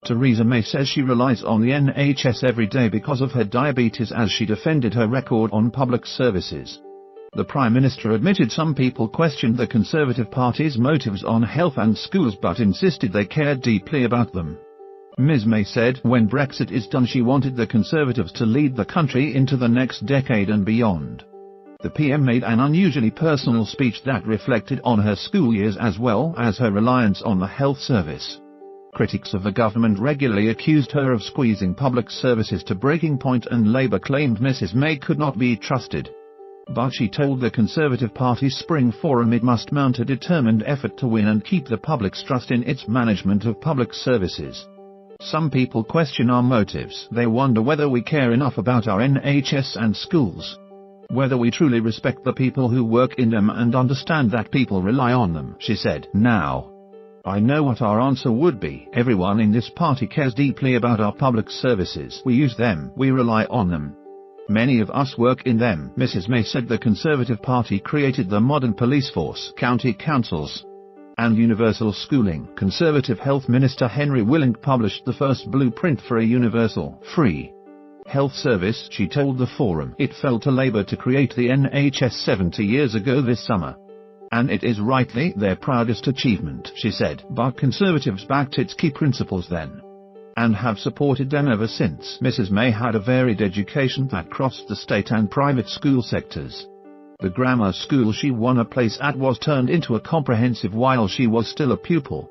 Theresa May says she relies on the NHS every day because of her diabetes as she defended her record on public services. The Prime Minister admitted some people questioned the Conservative Party's motives on health and schools but insisted they cared deeply about them. Ms May said when Brexit is done she wanted the Conservatives to lead the country into the next decade and beyond. The PM made an unusually personal speech that reflected on her school years as well as her reliance on the health service. Critics of the government regularly accused her of squeezing public services to breaking point and Labour claimed Mrs May could not be trusted. But she told the Conservative Party's Spring Forum it must mount a determined effort to win and keep the public's trust in its management of public services. Some people question our motives. They wonder whether we care enough about our NHS and schools. Whether we truly respect the people who work in them and understand that people rely on them, she said. Now, I know what our answer would be. Everyone in this party cares deeply about our public services. We use them. We rely on them. Many of us work in them. Mrs May said the Conservative Party created the modern police force, county councils, and universal schooling. Conservative Health Minister Henry Wilink published the first blueprint for a universal, free health service. She told the Forum it fell to Labour to create the NHS 70 years ago this summer. And it is rightly their proudest achievement, she said. But Conservatives backed its key principles then, and have supported them ever since. Mrs May had a varied education that crossed the state and private school sectors. The grammar school she won a place at was turned into a comprehensive while she was still a pupil.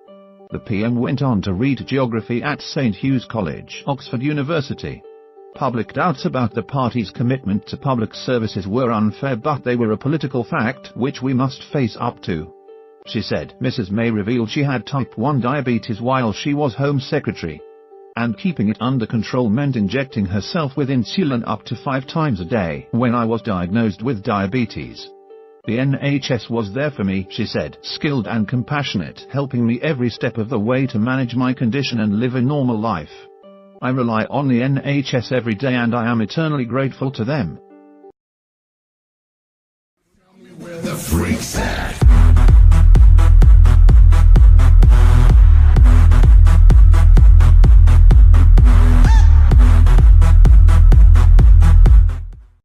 The PM went on to read geography at St Hugh's College, Oxford University. Public doubts about the party's commitment to public services were unfair, but they were a political fact which we must face up to, she said. Mrs May revealed she had type 1 diabetes while she was Home Secretary, and keeping it under control meant injecting herself with insulin up to 5 times a day. When I was diagnosed with diabetes, the NHS was there for me, she said, skilled and compassionate, helping me every step of the way to manage my condition and live a normal life. I rely on the NHS every day and I am eternally grateful to them.